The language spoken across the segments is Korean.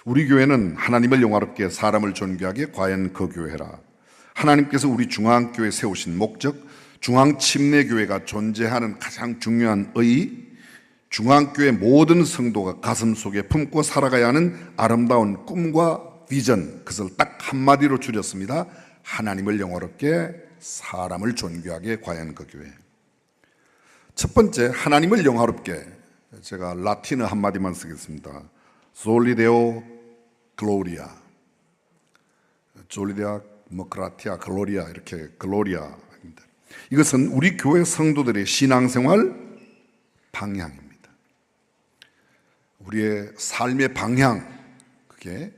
우리 교회는 하나님을 영화롭게 사람을 존귀하게 과연 그 교회라. 하나님께서 우리 중앙교회 세우신 목적, 중앙침례교회가 존재하는 가장 중요한 의, 중앙교회 모든 성도가 가슴 속에 품고 살아가야 하는 아름다운 꿈과 비전, 그것을 딱 한마디로 줄였습니다. 하나님을 영화롭게 사람을 존귀하게 과연 그 교회. 첫 번째, 하나님을 영화롭게, 제가 라틴어 한마디만 쓰겠습니다. 솔리데오 글로리아, 솔리데아 모크라티아 글로리아, 이렇게 글로리아입니다. 이것은 우리 교회 성도들의 신앙생활 방향입니다. 우리의 삶의 방향, 그게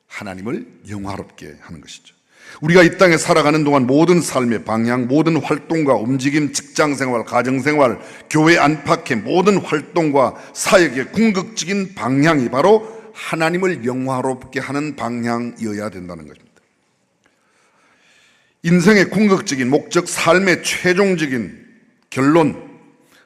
하나님을 영화롭게 하는 것이죠. 우리가 이 땅에 살아가는 동안 모든 삶의 방향, 모든 활동과 움직임, 직장생활, 가정생활, 교회 안팎의 모든 활동과 사역의 궁극적인 방향이 바로 하나님을 영화롭게 하는 방향이어야 된다는 것입니다. 인생의 궁극적인 목적, 삶의 최종적인 결론,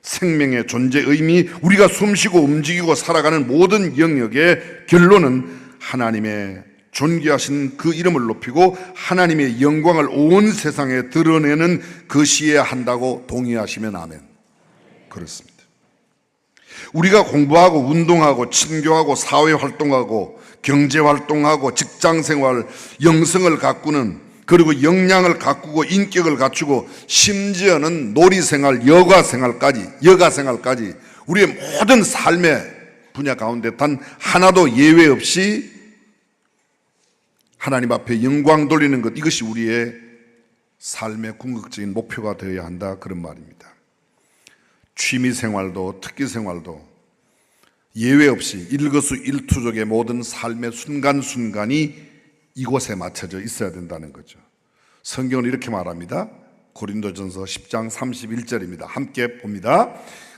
생명의 존재 의미, 우리가 숨쉬고 움직이고 살아가는 모든 영역의 결론은 하나님의 존귀하신 그 이름을 높이고 하나님의 영광을 온 세상에 드러내는 것이어야 한다고 동의하시면 아멘. 그렇습니다. 우리가 공부하고 운동하고 친교하고 사회활동하고 경제활동하고 직장생활, 영성을 가꾸는, 그리고 역량을 가꾸고 인격을 갖추고 심지어는 놀이생활, 여가생활까지 우리의 모든 삶의 분야 가운데 단 하나도 예외 없이 하나님 앞에 영광 돌리는 것, 이것이 우리의 삶의 궁극적인 목표가 되어야 한다, 그런 말입니다. 취미생활도 특기생활도 예외 없이 일거수일투족의 모든 삶의 순간순간이 이곳에 맞춰져 있어야 된다는 거죠. 성경은 이렇게 말합니다. 고린도전서 10장 31절입니다. 함께 봅니다.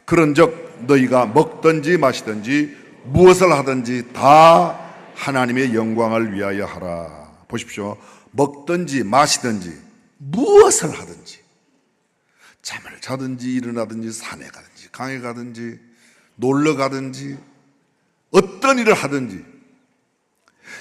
그런즉 너희가 먹든지 마시든지 무엇을 하든지 다 하나님의 영광을 위하여 하라. 보십시오. 먹든지 마시든지 무엇을 하든지, 잠을 자든지 일어나든지 산에 가든지 강에 가든지 놀러 가든지 어떤 일을 하든지,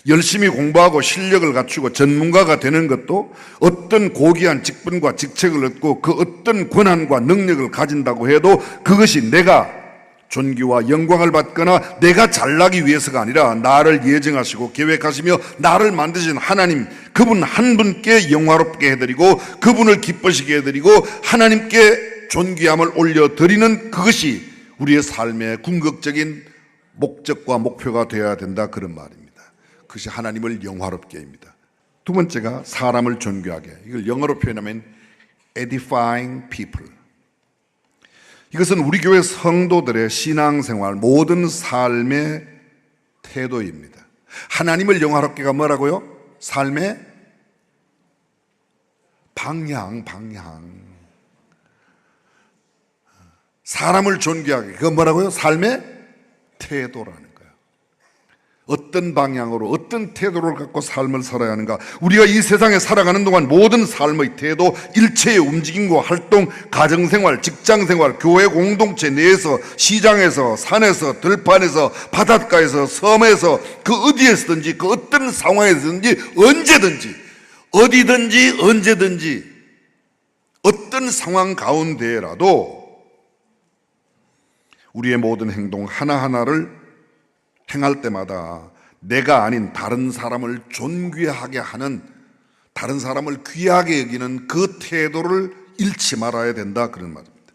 열심히 공부하고 실력을 갖추고 전문가가 되는 것도 어떤 고귀한 직분과 직책을 얻고 그 어떤 권한과 능력을 가진다고 해도 그것이 내가 존귀와 영광을 받거나 내가 잘나기 위해서가 아니라 나를 예정하시고 계획하시며 나를 만드신 하나님, 그분 한 분께 영화롭게 해드리고 그분을 기쁘시게 해드리고 하나님께 존귀함을 올려드리는 그것이 우리의 삶의 궁극적인 목적과 목표가 되어야 된다, 그런 말입니다. 그것이 하나님을 영화롭게 합니다. 두 번째가 사람을 존귀하게, 이걸 영어로 표현하면 edifying people. 이것은 우리 교회 성도들의 신앙생활 모든 삶의 태도입니다. 하나님을 영화롭게가 뭐라고요? 삶의 방향. 사람을 존귀하게, 그건 뭐라고요? 삶의 태도라는 거예요. 어떤 방향으로, 어떤 태도를 갖고 삶을 살아야 하는가. 우리가 이 세상에 살아가는 동안 모든 삶의 태도, 일체의 움직임과 활동, 가정생활, 직장생활, 교회 공동체 내에서, 시장에서, 산에서, 들판에서, 바닷가에서, 섬에서, 그 어디에서든지, 그 어떤 상황에서든지, 언제든지, 어디든지, 언제든지, 어떤 상황 가운데라도 우리의 모든 행동 하나하나를 행할 때마다 내가 아닌 다른 사람을 존귀하게 하는, 다른 사람을 귀하게 여기는 그 태도를 잃지 말아야 된다, 그런 말입니다.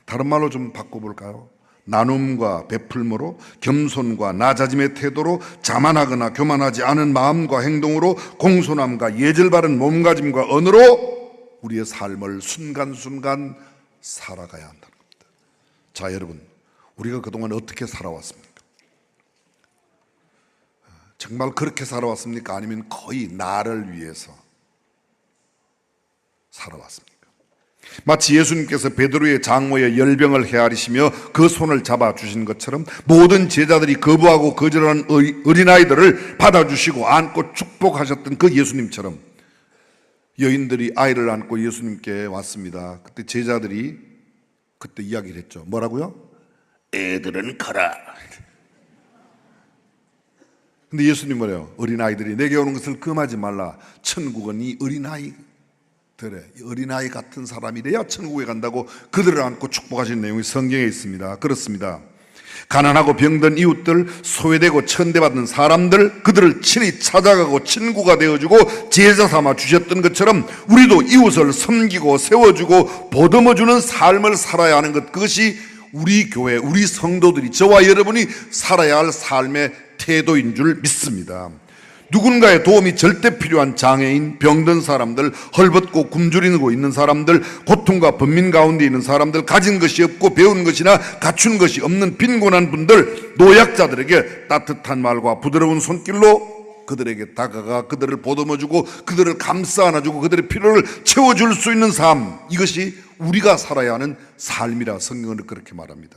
다른 말로 좀 바꿔볼까요? 나눔과 베풀므로, 겸손과 낮아짐의 태도로, 자만하거나 교만하지 않은 마음과 행동으로, 공손함과 예절 바른 몸가짐과 언어로 우리의 삶을 순간순간 살아가야 한다는 겁니다. 자, 여러분, 우리가 그동안 어떻게 살아왔습니까? 정말 그렇게 살아왔습니까? 아니면 거의 나를 위해서 살아왔습니까? 마치 예수님께서 베드로의 장모의 열병을 헤아리시며 그 손을 잡아주신 것처럼 모든 제자들이 거부하고 거절하는 어린아이들을 받아주시고 안고 축복하셨던 그 예수님처럼 여인들이 아이를 안고 예수님께 왔습니다. 그때 제자들이 그때 이야기를 했죠. 뭐라고요? 애들은 가라. 근데 예수님 뭐래요? 어린아이들이 내게 오는 것을 금하지 말라. 천국은 이 어린아이들의, 어린아이 같은 사람이래야 천국에 간다고 그들을 안고 축복하신 내용이 성경에 있습니다. 그렇습니다. 가난하고 병든 이웃들, 소외되고 천대받는 사람들, 그들을 친히 찾아가고 친구가 되어주고 제자 삼아 주셨던 것처럼 우리도 이웃을 섬기고 세워주고 보듬어주는 삶을 살아야 하는 것, 그것이 우리 교회, 우리 성도들이, 저와 여러분이 살아야 할 삶의 태도인 줄 믿습니다. 누군가의 도움이 절대 필요한 장애인, 병든 사람들, 헐벗고 굶주리고 있는 사람들, 고통과 번민 가운데 있는 사람들, 가진 것이 없고 배운 것이나 갖춘 것이 없는 빈곤한 분들, 노약자들에게 따뜻한 말과 부드러운 손길로 그들에게 다가가 그들을 보듬어주고 그들을 감싸 안아주고 그들의 필요를 채워줄 수 있는 삶, 이것이 우리가 살아야 하는 삶이라 성경은 그렇게 말합니다.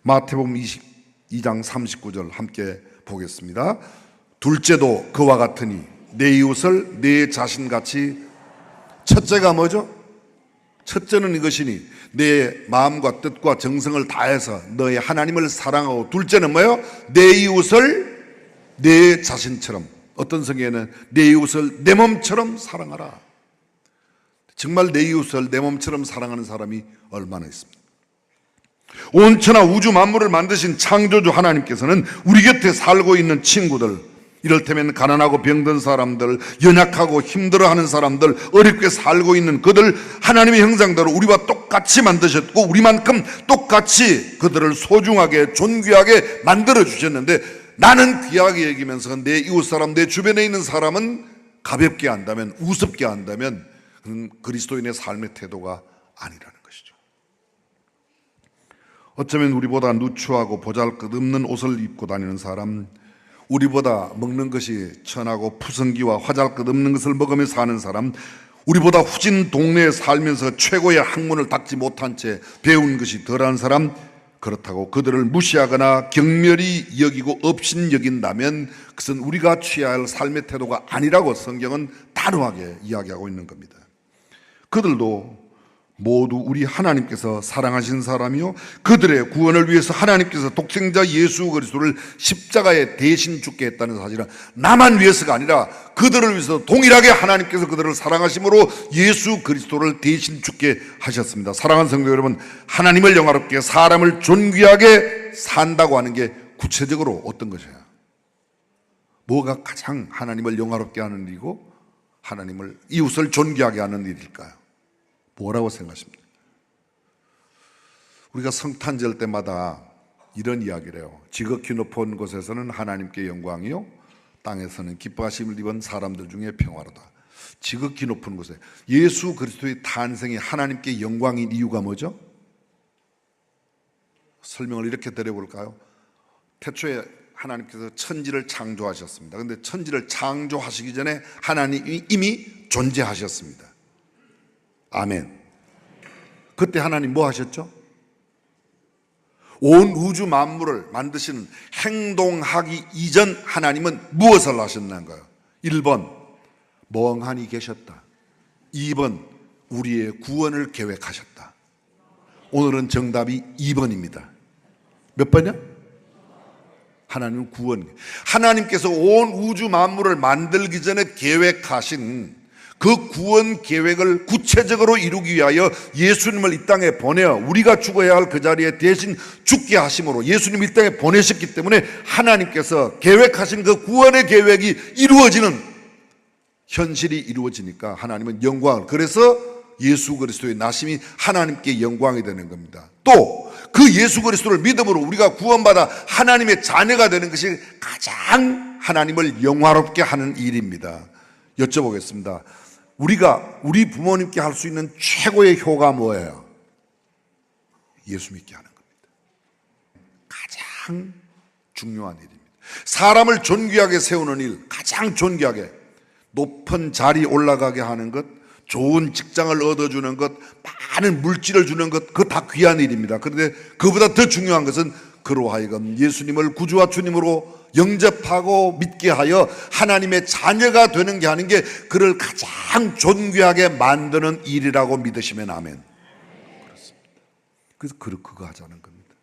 마태복음 22장 39절 함께 보겠습니다. 둘째도 그와 같으니 내 이웃을 내 자신같이. 첫째가 뭐죠? 첫째는 이것이니 내 마음과 뜻과 정성을 다해서 너의 하나님을 사랑하고, 둘째는 뭐예요? 내 이웃을 내 자신처럼, 어떤 성경에는 내 이웃을 내 몸처럼 사랑하라. 정말 내 이웃을 내 몸처럼 사랑하는 사람이 얼마나 있습니까? 온천하 우주 만물을 만드신 창조주 하나님께서는 우리 곁에 살고 있는 친구들, 이를테면 가난하고 병든 사람들, 연약하고 힘들어하는 사람들, 어렵게 살고 있는 그들, 하나님의 형상대로 우리와 똑같이 만드셨고 우리만큼 똑같이 그들을 소중하게 존귀하게 만들어 주셨는데, 나는 귀하게 여기면서 내 이웃사람, 내 주변에 있는 사람은 가볍게 한다면, 우습게 한다면 그는 그리스도인의 삶의 태도가 아니라는 것이죠. 어쩌면 우리보다 누추하고 보잘것없는 옷을 입고 다니는 사람, 우리보다 먹는 것이 천하고 푸성기와 화잘것없는 것을 먹으며 사는 사람, 우리보다 후진 동네에 살면서 최고의 학문을 닦지 못한 채 배운 것이 덜한 사람, 그렇다고 그들을 무시하거나 경멸히 여기고 업신 여긴다면 그것은 우리가 취해야 할 삶의 태도가 아니라고 성경은 단호하게 이야기하고 있는 겁니다. 그들도 모두 우리 하나님께서 사랑하신 사람이요, 그들의 구원을 위해서 하나님께서 독생자 예수 그리스도를 십자가에 대신 죽게 했다는 사실은 나만 위해서가 아니라 그들을 위해서 동일하게 하나님께서 그들을 사랑하심으로 예수 그리스도를 대신 죽게 하셨습니다. 사랑하는 성도 여러분, 하나님을 영화롭게 사람을 존귀하게 산다고 하는 게 구체적으로 어떤 것이에요? 뭐가 가장 하나님을 영화롭게 하는 일이고 하나님을, 이웃을 존귀하게 하는 일일까요? 뭐라고 생각하십니까? 우리가 성탄절 때마다 이런 이야기를 해요. 지극히 높은 곳에서는 하나님께 영광이요, 땅에서는 기뻐하심을 입은 사람들 중에 평화로다. 지극히 높은 곳에 예수 그리스도의 탄생이 하나님께 영광인 이유가 뭐죠? 설명을 이렇게 드려볼까요? 태초에 하나님께서 천지를 창조하셨습니다. 그런데 천지를 창조하시기 전에 하나님이 이미 존재하셨습니다. 아멘. 그때 하나님 뭐 하셨죠? 온 우주 만물을 만드시는, 행동하기 이전 하나님은 무엇을 하셨는가요? 1번 멍하니 계셨다. 2번 우리의 구원을 계획하셨다. 오늘은 정답이 2번입니다. 몇 번이요? 하나님은 구원. 하나님께서 온 우주 만물을 만들기 전에 계획하신 그 구원 계획을 구체적으로 이루기 위하여 예수님을 이 땅에 보내어 우리가 죽어야 할 그 자리에 대신 죽게 하심으로 예수님을 이 땅에 보내셨기 때문에 하나님께서 계획하신 그 구원의 계획이 이루어지는, 현실이 이루어지니까 하나님은 영광을, 그래서 예수 그리스도의 나심이 하나님께 영광이 되는 겁니다. 또 그 예수 그리스도를 믿음으로 우리가 구원받아 하나님의 자녀가 되는 것이 가장 하나님을 영화롭게 하는 일입니다. 여쭤보겠습니다. 우리가 우리 부모님께 할 수 있는 최고의 효가 뭐예요? 예수 믿게 하는 겁니다. 가장 중요한 일입니다. 사람을 존귀하게 세우는 일, 가장 존귀하게 높은 자리 올라가게 하는 것, 좋은 직장을 얻어주는 것, 많은 물질을 주는 것, 그거 다 귀한 일입니다. 그런데 그보다 더 중요한 것은 그로 하여금 예수님을 구주와 주님으로 영접하고 믿게 하여 하나님의 자녀가 되는 게 하는 게 그를 가장 존귀하게 만드는 일이라고 믿으시면 아멘. 그렇습니다. 그래서 그거 하자는 겁니다.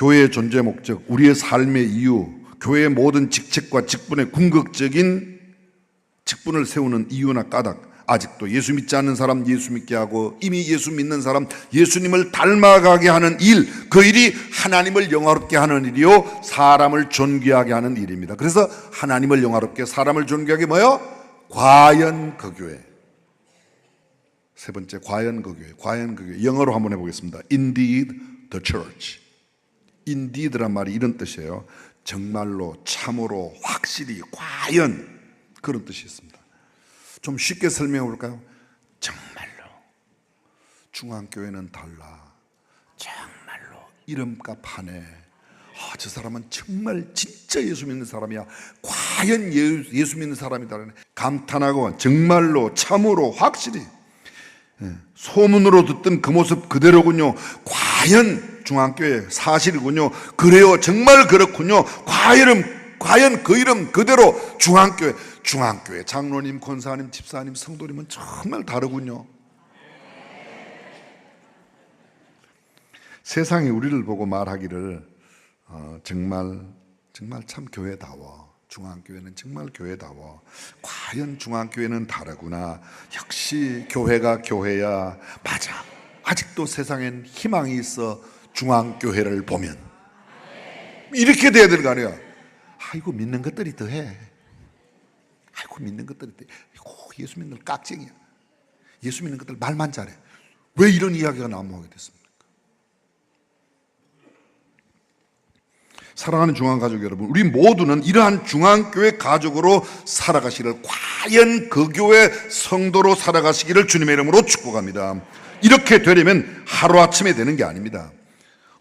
교회의 존재 목적, 우리의 삶의 이유, 교회의 모든 직책과 직분의 궁극적인 직분을 세우는 이유나 까닭, 아직도 예수 믿지 않는 사람 예수 믿게 하고 이미 예수 믿는 사람 예수님을 닮아가게 하는 일, 그 일이 하나님을 영화롭게 하는 일이요 사람을 존귀하게 하는 일입니다. 그래서 하나님을 영화롭게 사람을 존귀하게 뭐요? 과연 그 교회. 세 번째, 과연 그 교회. 과연 그 교회. 영어로 한번 해보겠습니다. Indeed the church. Indeed란 말이 이런 뜻이에요. 정말로, 참으로, 확실히, 과연, 그런 뜻이 있습니다. 좀 쉽게 설명해 볼까요? 정말로 중앙교회는 달라. 정말로 이름값 하네. 저 사람은 정말 진짜 예수 믿는 사람이야. 과연 예수 믿는 사람이다. 감탄하고 정말로, 참으로, 확실히. 소문으로 듣던 그 모습 그대로군요. 과연 중앙교회 사실이군요. 그래요, 정말 그렇군요. 과연 그 이름 그대로 중앙교회. 장로님, 권사님, 집사님, 성도님은 정말 다르군요. 세상이 우리를 보고 말하기를 정말 참 교회다워. 중앙교회는 정말 교회다워. 과연 중앙교회는 다르구나. 역시 교회가 교회야. 맞아. 아직도 세상엔 희망이 있어. 중앙교회를 보면 이렇게 돼야 될 거 아니야. 아이고, 믿는 것들이 더해. 아이고, 믿는 것들이 더해. 예수 믿는 걸 깍쟁이야. 예수 믿는 것들 말만 잘해. 왜 이런 이야기가 나오게 됐습니까? 사랑하는 중앙가족 여러분, 우리 모두는 이러한 중앙교회 가족으로 살아가시기를, 과연 그 교회 성도로 살아가시기를 주님의 이름으로 축복합니다. 이렇게 되려면 하루아침에 되는 게 아닙니다.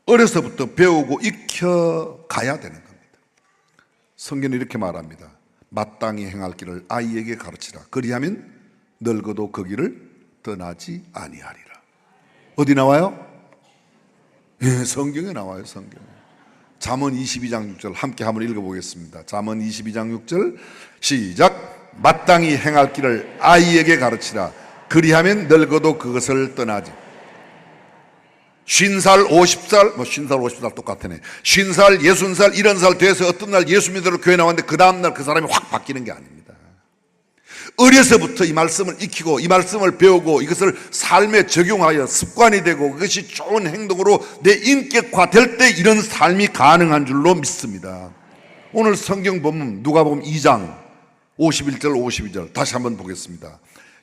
어려서부터 배우고 익혀가야 되는 겁니다. 성경은 이렇게 말합니다. 마땅히 행할 길을 아이에게 가르치라. 그리하면 늙어도 그 길을 떠나지 아니하리라. 어디 나와요? 성경에 나와요. 성경에. 잠언 22장 6절 함께 한번 읽어보겠습니다. 잠언 22장 6절 시작. 마땅히 행할 길을 아이에게 가르치라. 그리하면 늙어도 그것을 떠나지. 50살, 50살, 50살 똑같네. 50살, 60살, 70살 돼서 어떤 날 예수 믿으러 교회 나왔는데 그 다음날 그 사람이 확 바뀌는 게 아닙니다. 어려서부터 이 말씀을 익히고 이 말씀을 배우고 이것을 삶에 적용하여 습관이 되고 그것이 좋은 행동으로 내 인격화될 때 이런 삶이 가능한 줄로 믿습니다. 오늘 성경 본문 누가복음 2장 51절 52절 다시 한번 보겠습니다.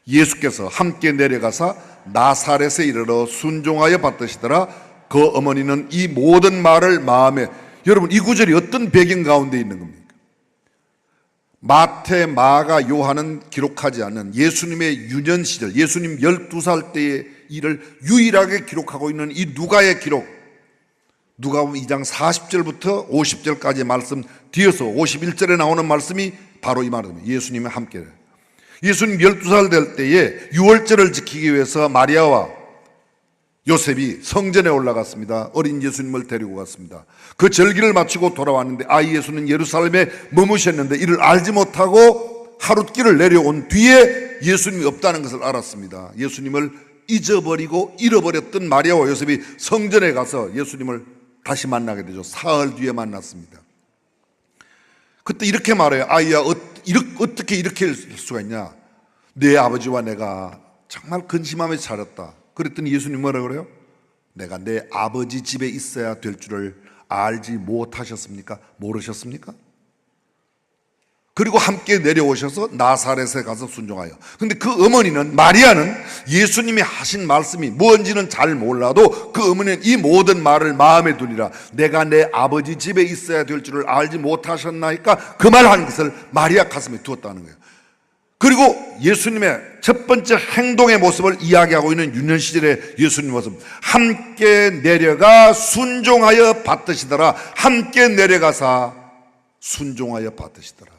예수께서 함께 내려가사 나사렛에 이르러 순종하여 받으시더라. 그 어머니는 이 모든 말을 마음에. 여러분, 이 구절이 어떤 배경 가운데 있는 겁니까? 마태, 마가, 요한은 기록하지 않는 예수님의 유년 시절, 예수님 12살 때의 일을 유일하게 기록하고 있는 이 누가의 기록, 누가복음 2장 40절부터 50절까지의 말씀 뒤에서 51절에 나오는 말씀이 바로 이 말입니다. 예수님이 함께. 예수님 12살 될 때에 유월절을 지키기 위해서 마리아와 요셉이 성전에 올라갔습니다. 어린 예수님을 데리고 갔습니다. 그 절기를 마치고 돌아왔는데 아이 예수는 예루살렘에 머무셨는데 이를 알지 못하고 하룻길을 내려온 뒤에 예수님이 없다는 것을 알았습니다. 예수님을 잊어버리고 잃어버렸던 마리아와 요셉이 성전에 가서 예수님을 다시 만나게 되죠. 사흘 뒤에 만났습니다. 그때 이렇게 말해요. 아이야, 어떻게 이렇게 할 수가 있냐? 내 아버지와 내가 정말 근심하면서 살았다. 그랬더니 예수님 뭐라 그래요? 내가 내 아버지 집에 있어야 될 줄을 알지 못하셨습니까? 모르셨습니까? 그리고 함께 내려오셔서 나사렛에 가서 순종하여. 근데 그 어머니는, 마리아는 예수님이 하신 말씀이 뭔지는 잘 몰라도 그 어머니는 이 모든 말을 마음에 두니라. 내가 내 아버지 집에 있어야 될 줄을 알지 못하셨나이까? 그 말 한 것을 마리아 가슴에 두었다는 거예요. 그리고 예수님의 첫 번째 행동의 모습을 이야기하고 있는 유년 시절의 예수님 모습. 함께 내려가 순종하여 받으시더라. 함께 내려가사 순종하여 받으시더라.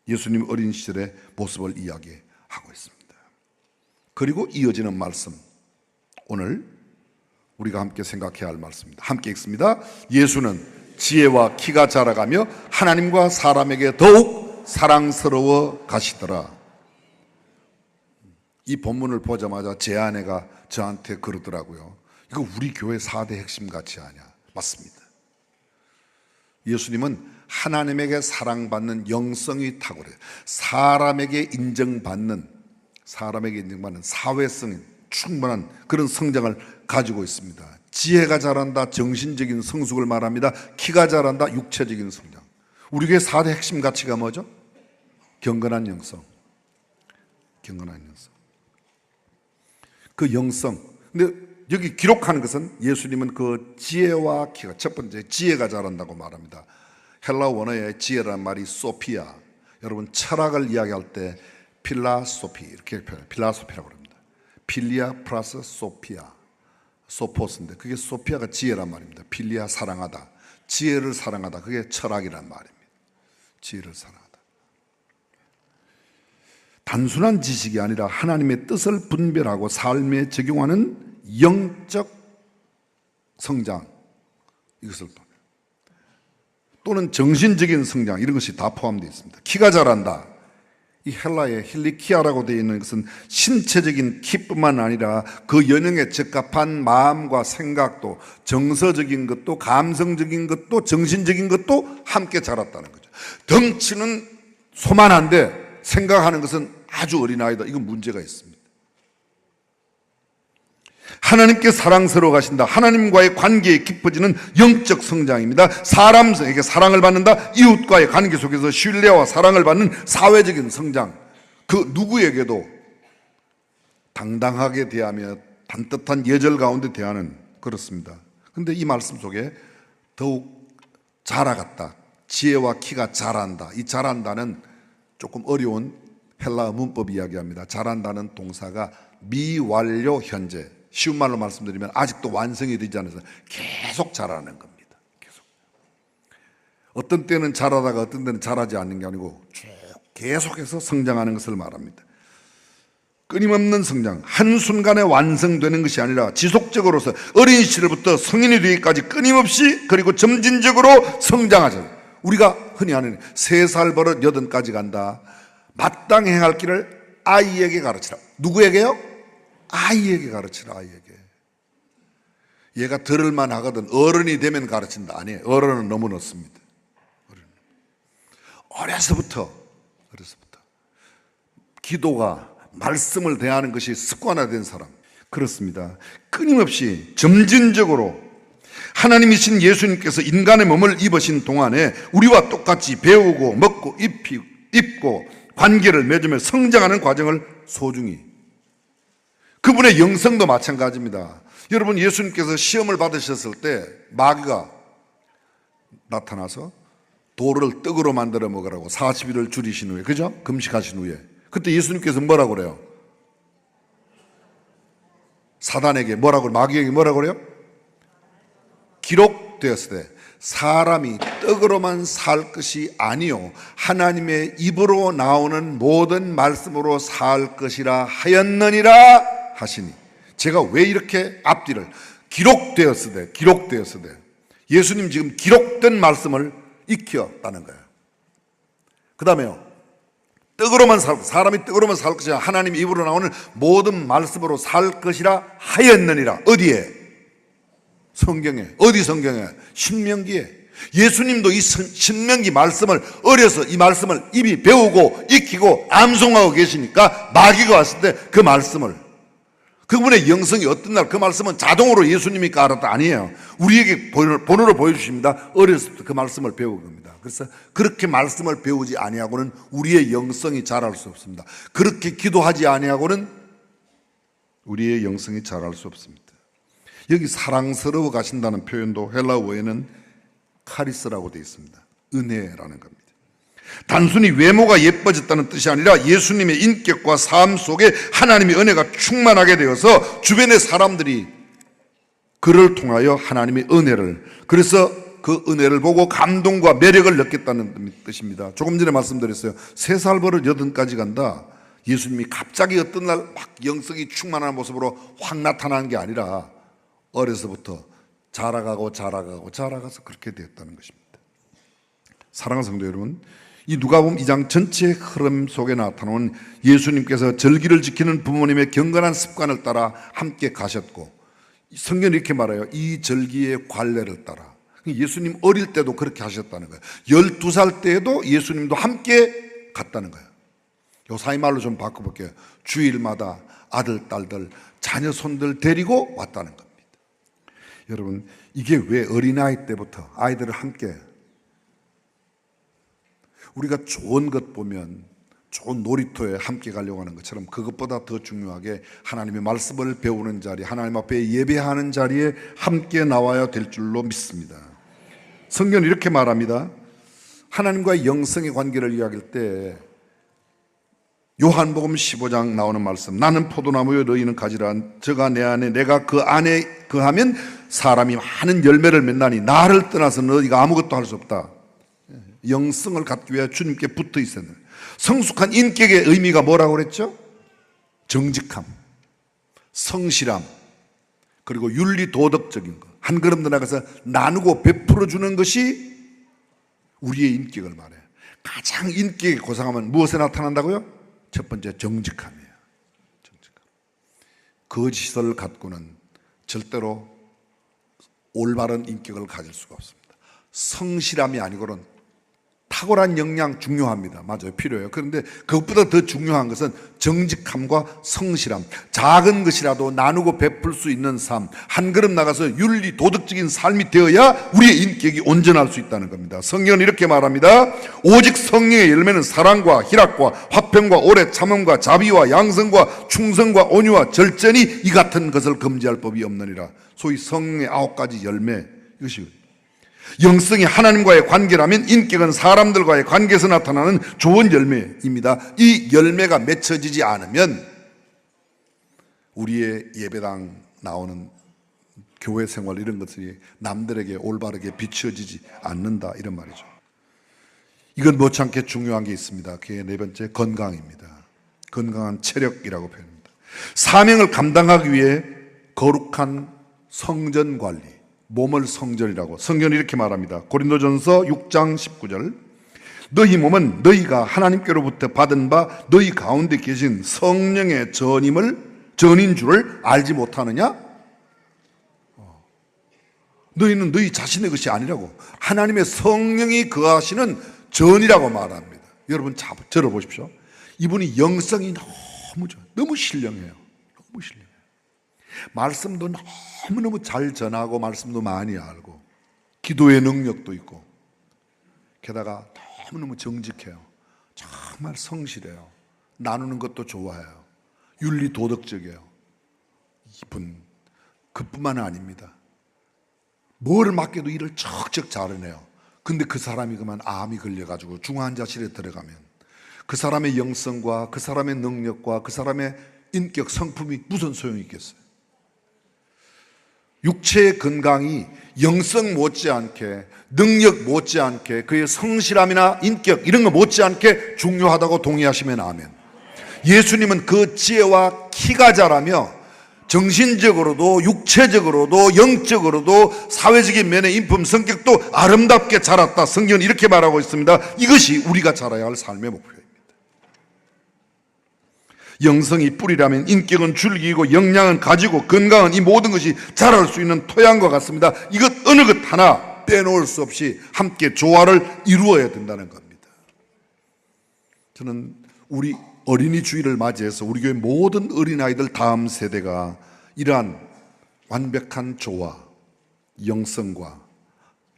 예수님 어린 시절의 모습을 이야기하고 있습니다. 그리고 이어지는 말씀, 오늘 우리가 함께 생각해야 할 말씀입니다. 함께 읽습니다. 예수는 지혜와 키가 자라가며 하나님과 사람에게 더욱 사랑스러워 가시더라. 이 본문을 보자마자 제 아내가 저한테 그러더라고요. 이거 우리 교회 4대 핵심 같이 아냐? 맞습니다. 예수님은 하나님에게 사랑받는 영성이 탁월해요. 사람에게 인정받는 사회성이 충분한 그런 성장을 가지고 있습니다. 지혜가 자란다, 정신적인 성숙을 말합니다. 키가 자란다, 육체적인 성장. 우리 교회 4대 핵심 가치가 뭐죠? 경건한 영성. 그 영성. 근데 여기 기록하는 것은 예수님은 그 지혜와 키가, 첫 번째 지혜가 자란다고 말합니다. 헬라 원어의 지혜라는 말이 소피아. 여러분 철학을 이야기할 때 필라소피 이렇게 표현해요. 필라소피라고 합니다. 필리아 플러스 소피아, 소포스인데 그게 소피아가 지혜란 말입니다. 필리아 사랑하다, 지혜를 사랑하다, 그게 철학이란 말입니다. 지혜를 사랑하다. 단순한 지식이 아니라 하나님의 뜻을 분별하고 삶에 적용하는 영적 성장, 이것을 또는 정신적인 성장, 이런 것이 다 포함되어 있습니다. 키가 자란다. 이 헬라의 힐리키아라고 되어 있는 것은 신체적인 키뿐만 아니라 그 연령에 적합한 마음과 생각도, 정서적인 것도, 감성적인 것도, 정신적인 것도 함께 자랐다는 거죠. 덩치는 소만한데 생각하는 것은 아주 어린아이다. 이건 문제가 있습니다. 하나님께 사랑스러워 가신다. 하나님과의 관계에 깊어지는 영적 성장입니다. 사람에게 사랑을 받는다. 이웃과의 관계 속에서 신뢰와 사랑을 받는 사회적인 성장. 그 누구에게도 당당하게 대하며 단뜻한 예절 가운데 대하는, 그렇습니다. 그런데 이 말씀 속에 더욱 자라갔다, 지혜와 키가 자란다. 이 자란다는 조금 어려운 헬라 문법 이야기합니다. 자란다는 동사가 미완료 현재, 쉬운 말로 말씀드리면 아직도 완성이 되지 않아서 계속 자라는 겁니다. 어떤 때는 자라다가 어떤 때는 자라지 않는 게 아니고 쭉 계속해서 성장하는 것을 말합니다. 끊임없는 성장, 한순간에 완성되는 것이 아니라 지속적으로서 어린 시절부터 성인이 되기까지 끊임없이, 그리고 점진적으로 성장하죠. 우리가 흔히 하는 3살 버릇 8까지 간다. 마땅히 행할 길을 아이에게 가르치라. 누구에게요? 아이에게 가르치라. 아이에게. 얘가 들을만 하거든 어른이 되면 가르친다. 아니에요. 어른은 너무 늦습니다. 어려서부터 기도가, 말씀을 대하는 것이 습관화된 사람, 그렇습니다. 끊임없이 점진적으로 하나님이신 예수님께서 인간의 몸을 입으신 동안에 우리와 똑같이 배우고 먹고 입고 관계를 맺으며 성장하는 과정을 소중히, 그분의 영성도 마찬가지입니다. 여러분, 예수님께서 시험을 받으셨을 때 마귀가 나타나서 돌을 떡으로 만들어 먹으라고 40일을 줄이신 후에, 그죠? 금식하신 후에, 그때 예수님께서 뭐라고 그래요? 사단에게 뭐라고, 마귀에게 뭐라고 그래요? 기록되었을 때 사람이 떡으로만 살 것이 아니요 하나님의 입으로 나오는 모든 말씀으로 살 것이라 하였느니라 하시니. 제가 왜 이렇게 앞뒤를 기록되었을 때 예수님 지금 기록된 말씀을 익혔다는 거예요. 그 다음에요, 떡으로만 살, 사람이 떡으로만 살 것이라 하나님 입으로 나오는 모든 말씀으로 살 것이라 하였느니라. 어디에? 성경에. 어디 성경에? 신명기에. 예수님도 이 신명기 말씀을 어려서 이 말씀을 입이 배우고 익히고 암송하고 계시니까 마귀가 왔을 때 그 말씀을, 그분의 영성이 어떤 날 그 말씀은 자동으로 예수님이 깔았다 아니에요. 우리에게 본으로 보여주십니다. 어렸을 때 그 말씀을 배우는 겁니다. 그래서 그렇게 말씀을 배우지 아니하고는 우리의 영성이 자랄 수 없습니다. 그렇게 기도하지 아니하고는 우리의 영성이 자랄 수 없습니다. 여기 사랑스러워 가신다는 표현도 헬라어에는 카리스라고 되어 있습니다. 은혜라는 겁니다. 단순히 외모가 예뻐졌다는 뜻이 아니라 예수님의 인격과 삶 속에 하나님의 은혜가 충만하게 되어서 주변의 사람들이 그를 통하여 하나님의 은혜를, 그래서 그 은혜를 보고 감동과 매력을 느꼈다는 뜻입니다. 조금 전에 말씀드렸어요. 3살 버릇 8까지 간다. 예수님이 갑자기 어떤 날 막 영성이 충만한 모습으로 확 나타나는 게 아니라 어려서부터 자라가서 그렇게 되었다는 것입니다. 사랑하는 성도 여러분, 이 누가복음 2장 전체의 흐름 속에 나타나는 예수님께서 절기를 지키는 부모님의 경건한 습관을 따라 함께 가셨고, 성경이 이렇게 말해요. 이 절기의 관례를 따라. 예수님 어릴 때도 그렇게 하셨다는 거예요. 12살 때에도 예수님도 함께 갔다는 거예요. 요 사이 말로 좀 바꿔볼게요. 주일마다 아들, 딸들, 자녀, 손들 데리고 왔다는 겁니다. 여러분, 이게 왜 어린아이 때부터 아이들을 함께, 우리가 좋은 것 보면 좋은 놀이터에 함께 가려고 하는 것처럼 그것보다 더 중요하게 하나님의 말씀을 배우는 자리, 하나님 앞에 예배하는 자리에 함께 나와야 될 줄로 믿습니다. 성경은 이렇게 말합니다. 하나님과의 영성의 관계를 이야기할 때 요한복음 15장 나오는 말씀, 나는 포도나무요 너희는 가지라. 저가 내 안에 내가 그 안에 거하면 사람이 많은 열매를 맺나니 나를 떠나서 너희가 아무것도 할 수 없다. 영성을 갖기 위해 주님께 붙어 있어야 돼요. 성숙한 인격의 의미가 뭐라고 그랬죠? 정직함, 성실함, 그리고 윤리 도덕적인 것, 한 걸음 더 나가서 나누고 베풀어 주는 것이 우리의 인격을 말해요. 가장 인격이 고상하면 무엇에 나타난다고요? 첫 번째, 정직함이에요. 정직함. 거짓을 갖고는 절대로 올바른 인격을 가질 수가 없습니다. 성실함이 아니고는 탁월한 역량 중요합니다. 맞아요. 필요해요. 그런데 그것보다 더 중요한 것은 정직함과 성실함. 작은 것이라도 나누고 베풀 수 있는 삶, 한 걸음 나가서 윤리 도덕적인 삶이 되어야 우리의 인격이 온전할 수 있다는 겁니다. 성경은 이렇게 말합니다. 오직 성령의 열매는 사랑과 희락과 화평과 오래 참음과 자비와 양성과 충성과 온유와 절제니 이 같은 것을 금지할 법이 없느니라. 소위 성령의 9가지 열매, 이것이 영성이 하나님과의 관계라면 인격은 사람들과의 관계에서 나타나는 좋은 열매입니다. 이 열매가 맺혀지지 않으면 우리의 예배당 나오는 교회 생활 이런 것들이 남들에게 올바르게 비춰지지 않는다, 이런 말이죠. 이건 못지않게 중요한 게 있습니다. 그게 네 번째, 건강입니다. 건강한 체력이라고 표현합니다. 사명을 감당하기 위해 거룩한 성전 관리, 몸을 성전이라고 성경은 이렇게 말합니다. 고린도전서 6장 19절, 너희 몸은 너희가 하나님께로부터 받은 바 너희 가운데 계신 성령의 전인 줄을 알지 못하느냐? 너희는 너희 자신의 것이 아니라고, 하나님의 성령이 거하시는 전이라고 말합니다. 여러분 들어보십시오. 이분이 영성이 너무 좋아요. 너무 신령해요. 너무 신령해요. 말씀도 너무너무 잘 전하고 말씀도 많이 알고 기도의 능력도 있고 게다가 너무너무 정직해요. 정말 성실해요. 나누는 것도 좋아해요. 윤리 도덕적이에요. 이분 그뿐만 아닙니다. 뭘 맡겨도 일을 척척 잘해내요. 근데 그 사람이 그만 암이 걸려가지고 중환자실에 들어가면 그 사람의 영성과 그 사람의 능력과 그 사람의 인격 성품이 무슨 소용이 있겠어요? 육체의 건강이 영성 못지않게, 능력 못지않게, 그의 성실함이나 인격 이런 거 못지않게 중요하다고 동의하시면 아멘. 예수님은 그 지혜와 키가 자라며 정신적으로도 육체적으로도 영적으로도 사회적인 면의 인품 성격도 아름답게 자랐다. 성경은 이렇게 말하고 있습니다. 이것이 우리가 자라야 할 삶의 목표입니다. 영성이 뿌리라면 인격은 줄기이고 역량은 가지고 건강은 이 모든 것이 자랄 수 있는 토양과 같습니다. 이것 어느 것 하나 빼놓을 수 없이 함께 조화를 이루어야 된다는 겁니다. 저는 우리 어린이 주일을 맞이해서 우리 교회 모든 어린아이들 다음 세대가 이러한 완벽한 조화, 영성과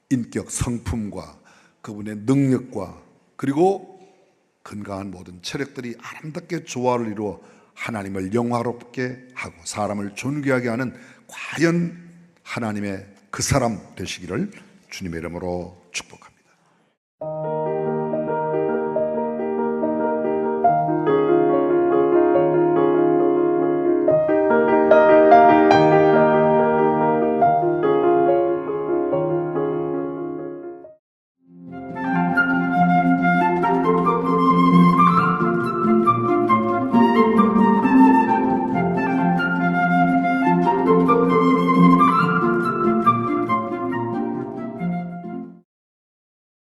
인격, 성품과 그분의 능력과 그리고 건강한 모든 체력들이 아름답게 조화를 이루어 하나님을 영화롭게 하고 사람을 존귀하게 하는 과연 하나님의 그 사람 되시기를 주님의 이름으로 축복합니다.